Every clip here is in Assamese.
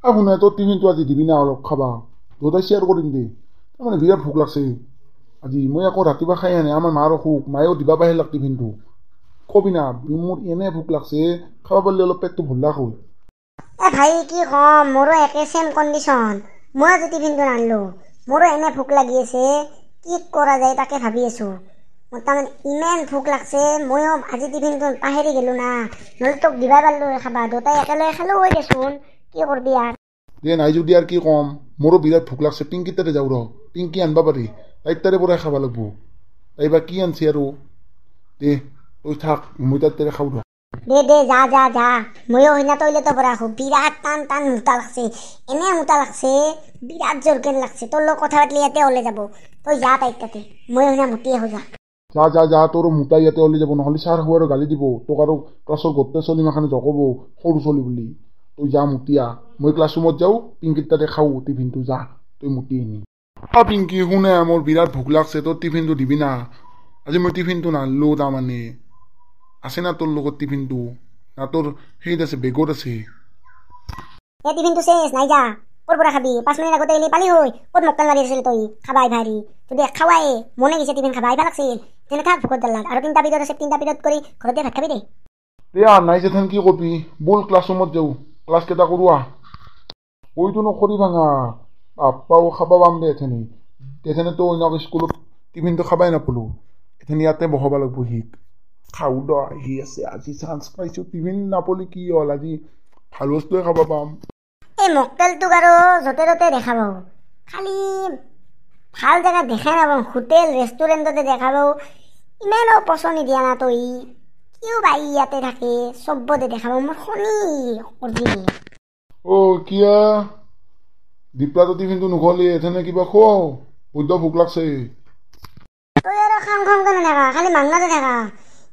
শুনে তোৰ টিফিনটো আজি দিবি না অলপ খাবা দুটাই শ্বেয়াৰ কৰিম দে তাৰমানে বিৰাট ভোক লাগছে আজি মই আকৌ ৰাতিপুৱা খাই আনে আমাৰ মাৰ অসুখ মায়েও দিবা পাহে লাগ টিফিনটো কবি না মোৰ এনে ভোক লাগছে খাব পাৰিলে অলপ পেটটো ভল্লা খাওঁ ভাই কি কম মোৰো একে সেম কণ্ডিশ্যন মই আজি টিফিনটো নানিলোঁ মোৰো এনে ভোক লাগি আছে কি কৰা যায় তাকে ভাবি আছোঁ মোৰ তাৰমানে ইমান ভোক লাগছে ময়ো আজি টিফিনটো পাহৰি গ'লোঁ না নহ'লে তোক দিবা পাৰিলোঁ খাবা দুটাই একেলগে খালোঁ হৈ দেচোন কি কৰবি আৰু দে নাই যদি আৰু কি ক'ম মোৰো বিৰাট ভোক লাগছে পিংকিৰ তাতে যাওঁ ৰ পিংকি আনবা পাৰি তাইৰ তাৰে পৰাই খাব লাগিব তাই বা কি আনছি আৰু দে তই থাক মই তাইৰ তাৰে খাওঁ ৰ দে যা যা যা ময়ো সেইদিনা টয়লেটৰ পৰা আহোঁ বিৰাট টান টান মোটা লাগছে এনে মোটা লাগছে বিৰাট জোৰকেন লাগছে তোৰ লগত কথা পাতিলে ইয়াতে ওলাই যাব তই যা তাইৰ তাতে ময়ো সেইদিনা মুতি আহোঁ যা যা তোৰ মোটা ইয়াতে ওলাই যাব নহ'লে ছাৰ আৰু গালি দিব তোক আৰু ক্লাছৰ গোটেই চলি মাখানে জকব সৰু চলি বুলি তই যা মুতিয়া মই ক্লাছৰুমত যাওঁ পিংকিৰ তাতে খাওঁ টিফিনটো যা তই মুতি আনি পিংকি শুনে মোৰ বিৰাট ভোক লাগছে তোৰ টিফিনটো দিবি না আজি মই টিফিনটো নানিলোঁ তাৰমানে আছে না তোৰ লগত টিফিনটো না তোৰ সেইত আছে বেগত আছে এই টিফিনটো চেছ নাই যা ক'ৰ পৰা খাবি 5 মিনিট আগতে এলি পালি হৈ ক'ত মক্কেল মাৰি আছিল তই খাবা ভাৰি যদি খাৱাই মনে গৈছে টিফিন খাবা আহিবা লাগছিল তেনে থাক ভোকত দালাত আৰু 3টা পিৰিয়ড আছে 3টা পিৰিয়ড কৰি ঘৰতে ভাত খাবি দে নাই যেথেন কি কৰবি ব'ল ক্লাছৰুমত যাওঁ ক্লাছ কেইটা কৰোৱা কৈতো নকৰি ভাঙা বাপ্পাও খাব পাম দে এথেনেতো অন্য স্কুলত টিফিনটো খাবাই নাপালোঁ এথেন ইয়াতে বহাব লাগিব হিক খাওঁ দ আহি আছে আজি চান্স পাইছোঁ টিফিন নাপালি কি হ'ল আজি ভাল বস্তুৱে খাব পাম এই মক্কেলটোক আৰু য'তে ত'তে দেখা পাওঁ খালি ভাল জেগাত দেখাই নাপাওঁ হোটেল ৰেষ্টুৰেণ্টতে দেখা পাওঁ ইমানো পচন্দ দিয়া না তই কিয় বাই ইয়াতে থাকে চবতে দেখা পাওঁ মোৰ শনি অৰিজিনেল কিয়া দীপলাটো টিফিনটো নুখলি এথেনে কিবা খুৱাওঁ বৈদ্য ভোক লাগছে তই আৰু খাং কেনে থাকা খালি মাংনাতে থাকা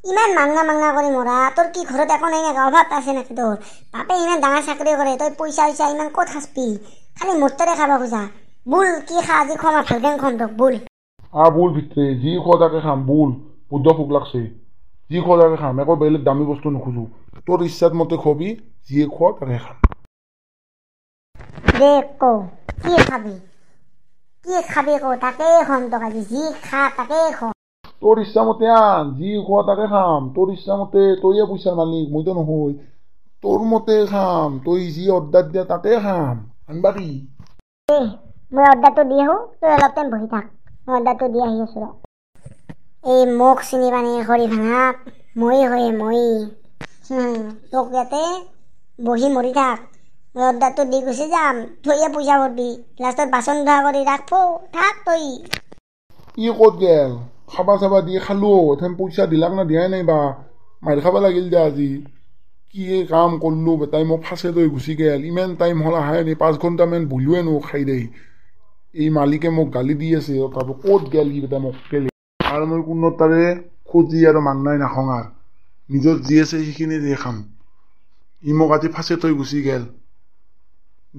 ইমান মাংনা কৰি মৰা তোৰ কি ঘৰত একো নাই নেকা অভাৱ আছে নেকি তোৰ বাপে ইমান ডাঙৰ চাকৰি কৰে তই পইচা ইমান ক'ত সাজবি খালি মোৰতেৰে খাবা খোজা বোল কি খা আজি খোৱা ভালকে খুৱাম তোক বোল বোল ভিতৰে যি খোৱা তাকে খাম বোল বৈদ্য ভোক লাগছে যি খোৱা তাকে খাম একো বেলেগ দামী বস্তু নোখোজো তোৰ ইচ্ছাত মতে খোৱাবি যি খোৱা তাকে খাম দে কৌ কি খাবি কৌ তাকে খুৱাম তোক আজি যি খা তাকে খোৱা তোৰ ইচ্ছা মতে আন যি খোৱা তাকে খাম তোৰ ইচ্ছা মতে তইয়ে পইচাৰ মালিক মইতো নহয় তোৰ মতে খাম তই যি অৰ্ডাৰ দিয়া তাকে খাম আনবাৰী মই অৰ্ডাৰটো দি আহোঁ তই অলপ টাইম বহি থাক মই অৰ্ডাৰটো দি আহি আছোঁ ৰ এই মোক চিনি পানী খৰি ভাঙাক মই তোক ইয়াতে বহি মৰি থাক মই অৰ্ডাৰটো দি গুচি যাম তইয়ে পইচা কৰবি লাষ্টত বাচন ধোৱা কৰি ৰাখব থাক তই ক'ত গেল খাবা চাবা দিয়ে খালোঁ এথেন পইচা দিলাক না দিয়াই নাই বা মাৰ খাব লাগিল দে আজি কি কাম কৰিলোঁ বেটাই মোক ফাঁচে লৈ গুচি গেল ইমান টাইম হ'ল আহাই নাই 5 ঘণ্টামান বহিলোৱে নো খাই দেই এই মালিকে মোক গালি দি আছে ভাবো ক'ত গেল সি বেটা মোক কেলে আৰু মই কোনো তাৰে খুজি আৰু মাংনাই নাখাওঁ আৰু নিজৰ যি আছে সেইখিনি দিয়ে খাম ই মোক আজি ফাঁচে থৈ গুচি গেল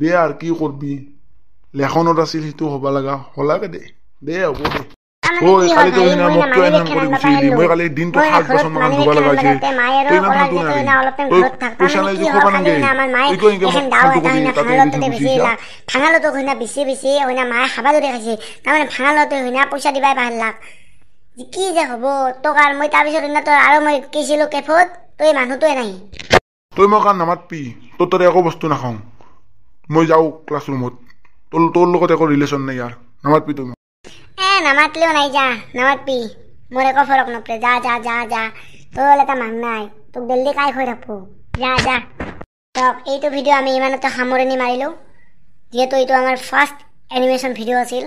দে আৰু কি কৰবি লেখনত আছিল সেইটো হ'ব লগা হলাকে দে হ'ব দে কালিতো সিনা মোক তই এনেহেন কৰি গুচি আহিলি মই কালি দিনটো 7 বছৰ মান ধুব লগা হৈছে তই ইমান শান্ত নাই তই পইচা নাই যে খোৱা নাগে তই কিয় এনেকৈ মোক শান্ত কৰি তাতে এৰি থৈ গুচি আহিছা ভাঙালতো হইনা বেছি হইনা মায়ে খাবা ধৰি খাইছে তাৰমানে ভাঙালতো হইনা পইচা দিবাই ভাল লাগ কি যে হ'ব তোক আৰু মই তাৰপিছত হইনা তই আৰু মই কৈছিলোঁ কেফত তই মানুহটোৱে নাই তই মোক আৰু নামাতবি তোৰ তাতে একো বস্তু নাখাওঁ মই যাওঁ ক্লাছৰুমত তোৰ লগত একো ৰিলেশ্যন নাই ইয়াৰ নামাতবি তই নামাতলেও নাই যা নামাতবি মোৰ একো ফৰক নপৰে যা তোৰ এটা মান নাই তোক দিল্লী কাই হৈ থাকবো যা তক এইটো ভিডিঅ' আমি ইমানতে সামৰণি মাৰিলোঁ যিহেতু এইটো আমাৰ ফাৰ্ষ্ট এনিমেশ্যন ভিডিঅ' আছিল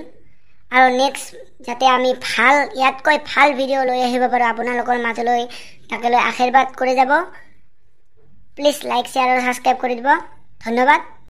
আৰু নেক্সট যাতে আমি ভাল ইয়াতকৈ ভাল ভিডিঅ' লৈ আহিব পাৰোঁ আপোনালোকৰ মাজলৈ তাকে লৈ আশীৰ্বাদ কৰি যাব প্লিজ লাইক শ্বেয়াৰ আৰু ছাবস্ক্ৰাইব কৰি দিব ধন্যবাদ।